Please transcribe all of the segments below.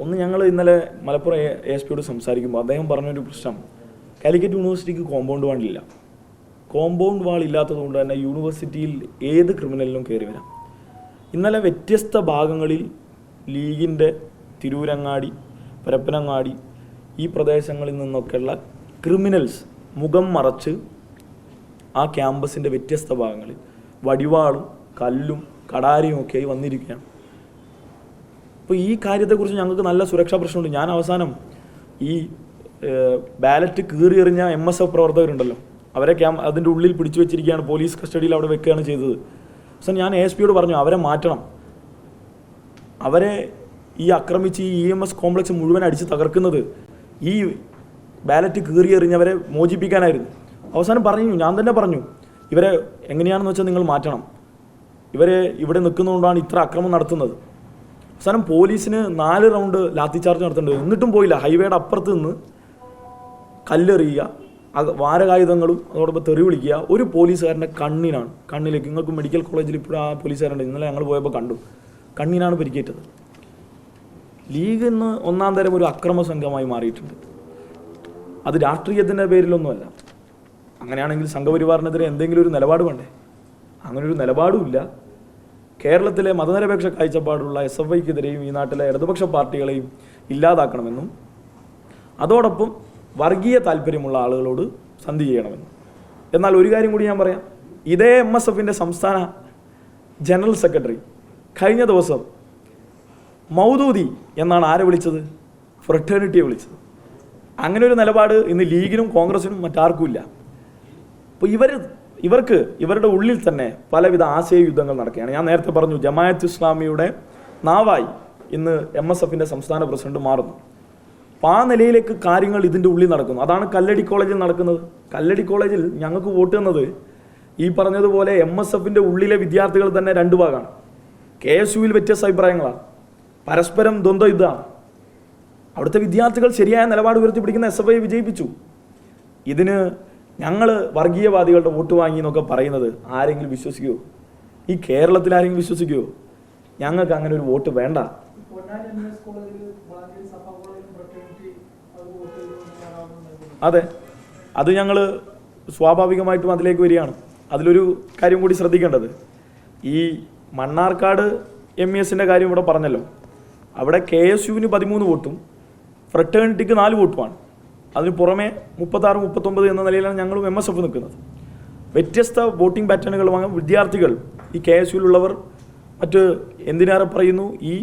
ഒന്ന് ഞങ്ങൾ ഇന്നലെ മലപ്പുറം എസ് പിയോട് സംസാരിക്കുമ്പോൾ അദ്ദേഹം പറഞ്ഞൊരു പ്രശ്നം, കാലിക്കറ്റ് യൂണിവേഴ്സിറ്റിക്ക് കോമ്പൗണ്ട് വാളില്ല. കോമ്പൗണ്ട് വാൾ ഇല്ലാത്തതുകൊണ്ട് തന്നെ യൂണിവേഴ്സിറ്റിയിൽ ഏത് ക്രിമിനലിനും കയറി വരാം. ഇന്നലെ വ്യത്യസ്ത ഭാഗങ്ങളിൽ ലീഗിൻ്റെ തിരൂരങ്ങാടി, പരപ്പനങ്ങാടി ഈ പ്രദേശങ്ങളിൽ നിന്നൊക്കെയുള്ള ക്രിമിനൽസ് മുഖം മറച്ച് ആ ക്യാമ്പസിൻ്റെ വ്യത്യസ്ത ഭാഗങ്ങളിൽ വടിവാളും കല്ലും കടാരയും ഒക്കെയായി വന്നിരിക്കുകയാണ്. അപ്പോൾ ഈ കാര്യത്തെക്കുറിച്ച് ഞങ്ങൾക്ക് നല്ല സുരക്ഷാ പ്രശ്നമുണ്ട്. ഞാൻ അവസാനം ഈ ബാലറ്റ് കീറിയെറിഞ്ഞ MSF പ്രവർത്തകരുണ്ടല്ലോ, അവരെ അതിൻ്റെ ഉള്ളിൽ പിടിച്ചു വെച്ചിരിക്കുകയാണ്, പോലീസ് കസ്റ്റഡിയിൽ അവിടെ വെക്കുകയാണ് ചെയ്തത്. പക്ഷേ ഞാൻ ASPയോട് പറഞ്ഞു അവരെ മാറ്റണം, അവരെ ഈ ആക്രമിച്ച് ഈ EMS കോംപ്ലക്സ് മുഴുവൻ അടിച്ച് തകർക്കുന്നത് ഈ ബാലറ്റ് കീറിയെറിഞ്ഞവരെ മോചിപ്പിക്കാനായിരുന്നു. അവസാനം പറഞ്ഞു, ഞാൻ തന്നെ പറഞ്ഞു, ഇവരെ എങ്ങനെയാണെന്ന് വെച്ചാൽ നിങ്ങൾ മാറ്റണം, ഇവരെ ഇവിടെ നിൽക്കുന്നതുകൊണ്ടാണ് ഇത്ര അക്രമം നടത്തുന്നത്. അവസാനം പോലീസിന് 4 റൗണ്ട് ലാത്തി ചാർജ് നടത്തേണ്ടത്, എന്നിട്ടും പോയില്ല. ഹൈവേയുടെ അപ്പുറത്ത് നിന്ന് കല്ലെറിയുക, വാരകായുധങ്ങളും അതോടൊപ്പം തെറി വിളിക്കുക. ഒരു പോലീസുകാരൻ്റെ കണ്ണിലേക്ക്, നിങ്ങൾക്ക് മെഡിക്കൽ കോളേജിൽ ഇപ്പോഴും ആ പോലീസുകാരുണ്ട്, ഇന്നലെ ഞങ്ങൾ പോയപ്പോൾ കണ്ടു, കണ്ണിനാണ് പരിക്കേറ്റത്. ലീഗ് ഇന്ന് ഒന്നാം തരം ഒരു അക്രമ സംഘമായി മാറിയിട്ടുണ്ട്. അത് രാഷ്ട്രീയത്തിൻ്റെ പേരിലൊന്നുമല്ല. അങ്ങനെയാണെങ്കിൽ സംഘപരിവാറിനെതിരെ എന്തെങ്കിലും ഒരു നിലപാട് വേണ്ടേ? അങ്ങനൊരു നിലപാടുമില്ല. കേരളത്തിലെ മതനിരപേക്ഷ കാഴ്ചപ്പാടുള്ള SFIക്കെതിരെയും ഈ നാട്ടിലെ ഇടതുപക്ഷ പാർട്ടികളെയും ഇല്ലാതാക്കണമെന്നും അതോടൊപ്പം വർഗീയ താല്പര്യമുള്ള ആളുകളോട് സന്ധി ചെയ്യണമെന്നും. എന്നാൽ ഒരു കാര്യം കൂടി ഞാൻ പറയാം, ഇതേ MSFൻ്റെ സംസ്ഥാന ജനറൽ സെക്രട്ടറി കഴിഞ്ഞ ദിവസം മൗദൂദി എന്നാണ് ആരെ വിളിച്ചത്? ഫ്രട്ടേണിറ്റിയെ വിളിച്ചത്. അങ്ങനെ ഒരു നിലപാട് ഇന്ന് ലീഗിനും കോൺഗ്രസിനും മറ്റാർക്കും ഇല്ല. അപ്പോൾ ഇവർക്ക് ഇവരുടെ ഉള്ളിൽ തന്നെ പലവിധ ആശയയുദ്ധങ്ങൾ നടക്കുകയാണ്. ഞാൻ നേരത്തെ പറഞ്ഞു, ജമാഅത്ത് ഇസ്ലാമിയുടെ നാവായി ഇന്ന് MSFൻ്റെ സംസ്ഥാന പ്രസിഡന്റ് മാറുന്നു. അപ്പോൾ ആ നിലയിലേക്ക് കാര്യങ്ങൾ ഇതിൻ്റെ ഉള്ളിൽ നടക്കുന്നു. അതാണ് കല്ലടി കോളേജിൽ നടക്കുന്നത്. കല്ലടി കോളേജിൽ ഞങ്ങൾക്ക് വോട്ട് തന്നത് ഈ പറഞ്ഞതുപോലെ MSFൻ്റെ ഉള്ളിലെ വിദ്യാർത്ഥികൾ തന്നെ 2 ഭാഗമാണ്. KSUവിൽ വ്യത്യസ്ത അഭിപ്രായങ്ങളാണ്, പരസ്പരം ദ്വന്ദ്വ യുദ്ധമാണ്. അവിടുത്തെ വിദ്യാർത്ഥികൾ ശരിയായ നിലപാട് ഉയർത്തിപ്പിടിക്കുന്ന SFI വിജയിപ്പിച്ചു. ഇതിന് ഞങ്ങൾ വർഗീയവാദികളുടെ വോട്ട് വാങ്ങി എന്നൊക്കെ പറയുന്നത് ആരെങ്കിലും വിശ്വസിക്കുമോ? ഈ കേരളത്തിൽ ആരെങ്കിലും വിശ്വസിക്കുമോ? ഞങ്ങൾക്ക് അങ്ങനെ ഒരു വോട്ട് വേണ്ട. അതെ, അത് ഞങ്ങൾ സ്വാഭാവികമായിട്ടും അതിലേക്ക് വരികയാണ്. അതിലൊരു കാര്യം കൂടി ശ്രദ്ധിക്കേണ്ടത്, ഈ മണ്ണാർക്കാട് MESൻ്റെ കാര്യം ഇവിടെ പറഞ്ഞല്ലോ, അവിടെ KSUവിന് 13 വോട്ടും ഫ്രട്ടേണിറ്റിക്ക് 4 വോട്ടുമാണ്. അതിന് പുറമെ 36, 39 എന്ന നിലയിലാണ് ഞങ്ങളും MSF നിൽക്കുന്നത്. വ്യത്യസ്ത വോട്ടിംഗ് പാറ്റേണുകൾ വാങ്ങും വിദ്യാർത്ഥികൾ. ഈ KSUവിലുള്ളവർ മറ്റ് എന്തിനേറെ പറയുന്നു, ഈ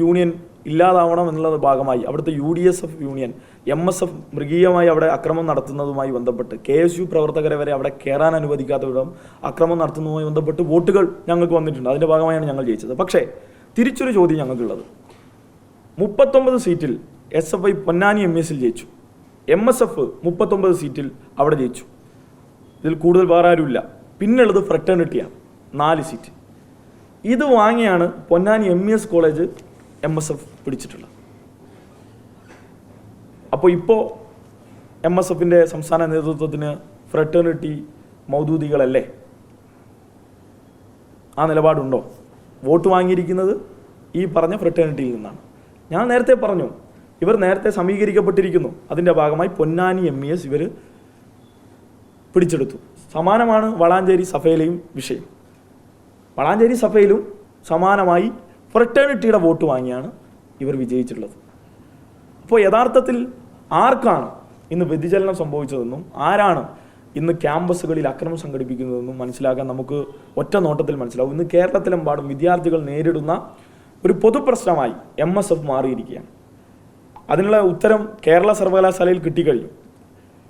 യൂണിയൻ ഇല്ലാതാവണം എന്നുള്ള ഭാഗമായി അവിടുത്തെ UDSF യൂണിയൻ MSF മൃഗീയമായി അവിടെ അക്രമം നടത്തുന്നതുമായി ബന്ധപ്പെട്ട് KSU പ്രവർത്തകരെ വരെ അവിടെ കയറാൻ അനുവദിക്കാത്ത വിധം അക്രമം നടത്തുന്നതുമായി ബന്ധപ്പെട്ട് വോട്ടുകൾ ഞങ്ങൾക്ക് വന്നിട്ടുണ്ട്. അതിൻ്റെ ഭാഗമായാണ് ഞങ്ങൾ ജയിച്ചത്. പക്ഷേ തിരിച്ചൊരു ചോദ്യം ഞങ്ങൾക്കുള്ളത്, 39 സീറ്റിൽ SFI പൊന്നാനി MESൽ ജയിച്ചു, MSF 39 സീറ്റിൽ അവിടെ ജയിച്ചു. ഇതിൽ കൂടുതൽ വേറെ ആരുമില്ല. പിന്നുള്ളത് ഫ്രട്ടേണിറ്റിയാണ്, 4 സീറ്റ്. ഇത് വാങ്ങിയാണ് പൊന്നാനി MES കോളേജ് MSF പിടിച്ചിട്ടുള്ളത്. അപ്പോൾ ഇപ്പോൾ MSFൻ്റെ സംസ്ഥാന നേതൃത്വത്തിന് ഫ്രട്ടേണിറ്റി മൗദൂദികളല്ലേ? ആ നിലപാടുണ്ടോ? വോട്ട് വാങ്ങിയിരിക്കുന്നത് ഈ പറഞ്ഞ ഫ്രട്ടേണിറ്റിയിൽ നിന്നാണ്. ഞാൻ നേരത്തെ പറഞ്ഞു, ഇവർ നേരത്തെ സമീകരിക്കപ്പെട്ടിരിക്കുന്നു. അതിൻ്റെ ഭാഗമായി പൊന്നാനി MES ഇവർ പിടിച്ചെടുത്തു. സമാനമാണ് വളാഞ്ചേരി സഫയിലെയും വിഷയം. വളാഞ്ചേരി സഫയിലും സമാനമായി ഫ്രട്ടേണിറ്റിയുടെ വോട്ട് വാങ്ങിയാണ് ഇവർ വിജയിച്ചിട്ടുള്ളത്. അപ്പോൾ യഥാർത്ഥത്തിൽ ആർക്കാണ് ഇന്ന് വ്യതിചലനം സംഭവിച്ചതെന്നും ആരാണ് ഇന്ന് ക്യാമ്പസുകളിൽ അക്രമം സംഘടിപ്പിക്കുന്നതെന്നും മനസ്സിലാക്കാൻ നമുക്ക് ഒറ്റ നോട്ടത്തിൽ മനസ്സിലാവും. ഇന്ന് കേരളത്തിലെമ്പാടും വിദ്യാർത്ഥികൾ നേരിടുന്ന ഒരു പൊതുപ്രശ്നമായി MSF മാറിയിരിക്കുകയാണ്. അതിനുള്ള ഉത്തരം കേരള സർവകലാശാലയിൽ കിട്ടിക്കഴിഞ്ഞു.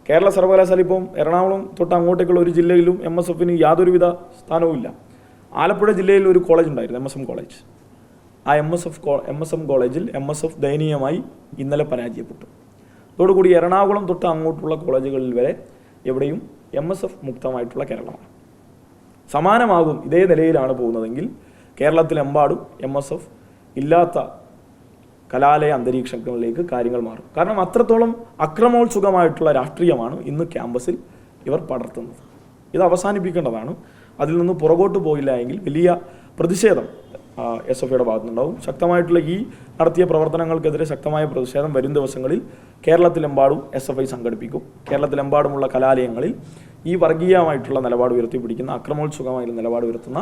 കേരള സർവകലാശാല ഇപ്പം എറണാകുളം തൊട്ട് അങ്ങോട്ടേക്കുള്ള ഒരു ജില്ലയിലും MSFന് യാതൊരുവിധ സ്ഥാനവുമില്ല. ആലപ്പുഴ ജില്ലയിൽ ഒരു കോളേജ് ഉണ്ടായിരുന്നു, MSM കോളേജ്. ആ MSM കോളേജിൽ MSF ദയനീയമായി ഇന്നലെ പരാജയപ്പെട്ടു. അതോടുകൂടി എറണാകുളം തൊട്ട് അങ്ങോട്ടുള്ള കോളേജുകളിൽ വരെ എവിടെയും MSF മുക്തമായിട്ടുള്ള കേരളമാണ്. സമാനമാകും ഇതേ നിലയിലാണ് പോകുന്നതെങ്കിൽ കേരളത്തിലെമ്പാടും MSF ഇല്ലാത്ത കലാലയ അന്തരീക്ഷങ്ങളിലേക്ക് കാര്യങ്ങൾ മാറും. കാരണം അത്രത്തോളം അക്രമോത്സുകമായിട്ടുള്ള രാഷ്ട്രീയമാണ് ഇന്ന് ക്യാമ്പസിൽ ഇവർ പടർത്തുന്നത്. ഇത് അവസാനിപ്പിക്കേണ്ടതാണ്. അതിൽ നിന്ന് പുറകോട്ട് പോയില്ല എങ്കിൽ വലിയ പ്രതിഷേധം SFIയുടെ ഭാഗത്തുനിന്നുണ്ടാവും. ശക്തമായിട്ടുള്ള ഈ നടത്തിയ പ്രവർത്തനങ്ങൾക്കെതിരെ ശക്തമായ പ്രതിഷേധം വരും ദിവസങ്ങളിൽ കേരളത്തിലെമ്പാടും SFI സംഘടിപ്പിക്കും. കേരളത്തിലെമ്പാടുമുള്ള കലാലയങ്ങളിൽ ഈ വർഗീയമായിട്ടുള്ള നിലപാട് ഉയർത്തിപ്പിടിക്കുന്ന, അക്രമോത്സുകമായ നിലപാട് ഉയർത്തുന്ന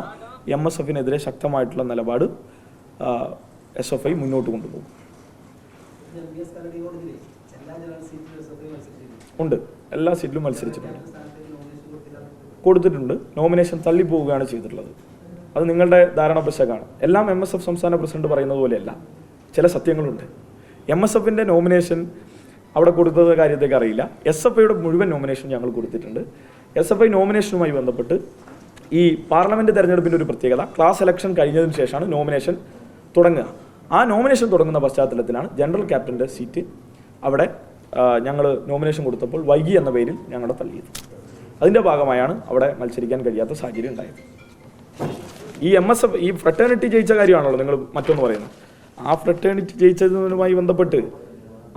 MSFനെതിരെ ശക്തമായിട്ടുള്ള നിലപാട് SFI മുന്നോട്ട് കൊണ്ടുപോകും. ഉണ്ട്, എല്ലാ സീറ്റിലും മത്സരിച്ചിട്ടുണ്ട്, കൊടുത്തിട്ടുണ്ട്. നോമിനേഷൻ തള്ളിപ്പോവുകയാണ് ചെയ്തിട്ടുള്ളത്. അത് നിങ്ങളുടെ ധാരണാപശകാണ്. എല്ലാം MSF സംസ്ഥാന പ്രസിഡന്റ് പറയുന്നത് പോലെയല്ല, ചില സത്യങ്ങളുണ്ട്. MSFന്റെ നോമിനേഷൻ അവിടെ കൊടുത്തത് കാര്യത്തേക്ക് അറിയില്ല. SFIയുടെ മുഴുവൻ നോമിനേഷൻ ഞങ്ങൾ കൊടുത്തിട്ടുണ്ട്. SFI നോമിനേഷനുമായി ബന്ധപ്പെട്ട് ഈ പാർലമെൻറ്റ് തെരഞ്ഞെടുപ്പിൻ്റെ ഒരു പ്രത്യേകത, ക്ലാസ് ഇലക്ഷൻ കഴിഞ്ഞതിന് ശേഷമാണ് നോമിനേഷൻ തുടങ്ങുക. ആ നോമിനേഷൻ തുടങ്ങുന്ന പശ്ചാത്തലത്തിലാണ് ജനറൽ ക്യാപ്റ്റൻ്റെ സീറ്റ് അവിടെ ഞങ്ങൾ നോമിനേഷൻ കൊടുത്തപ്പോൾ വൈകി എന്ന പേരിൽ ഞങ്ങളെ തള്ളിയത്. അതിൻ്റെ ഭാഗമായാണ് അവിടെ മത്സരിക്കാൻ കഴിയാത്ത സാഹചര്യം ഉണ്ടായത്. ഈ MSF ഈ ഫ്രട്ടേണിറ്റി ജയിച്ച കാര്യമാണല്ലോ നിങ്ങൾ മറ്റൊന്ന് പറയുന്നത്. ആ ഫ്രട്ടേണിറ്റി ജയിച്ചതുമായി ബന്ധപ്പെട്ട്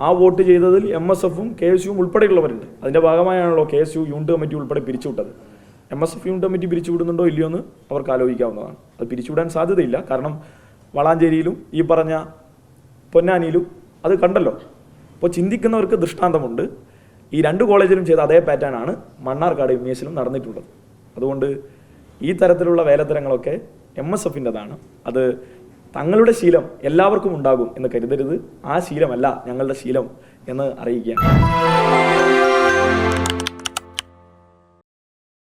ആ വോട്ട് ചെയ്തതിൽ MSFും KSUവും ഉൾപ്പെടെയുള്ളവരുണ്ട്. അതിൻ്റെ ഭാഗമായാണല്ലോ KSU യൂണിറ്റ് കമ്മിറ്റി ഉൾപ്പെടെ പിരിച്ചുവിട്ടത്. MSF യൂണിറ്റ് കമ്മിറ്റി പിരിച്ചുവിടുന്നുണ്ടോ ഇല്ലയോ എന്ന് അവർക്ക് ആലോചിക്കാവുന്നതാണ്. അത് പിരിച്ചുവിടാൻ സാധ്യതയില്ല. കാരണം വളാഞ്ചേരിയിലും ഈ പറഞ്ഞ പൊന്നാനിയിലും അത് കണ്ടല്ലോ. അപ്പോൾ ചിന്തിക്കുന്നവർക്ക് ദൃഷ്ടാന്തമുണ്ട്. ഈ രണ്ട് കോളേജിലും ചെയ്ത അതേ പാറ്റേണാണ് മണ്ണാർക്കാട് MESലും നടന്നിട്ടുള്ളത്. അതുകൊണ്ട് ഈ തരത്തിലുള്ള വേലത്തരങ്ങളൊക്കെ MSFൻ്റെതാണ്. അത് തങ്ങളുടെ ശീലം എല്ലാവർക്കും ഉണ്ടാകും എന്ന് കരുതരുത്. ആ ശീലമല്ല ഞങ്ങളുടെ ശീലം എന്ന് അറിയിക്കുകയാണ്.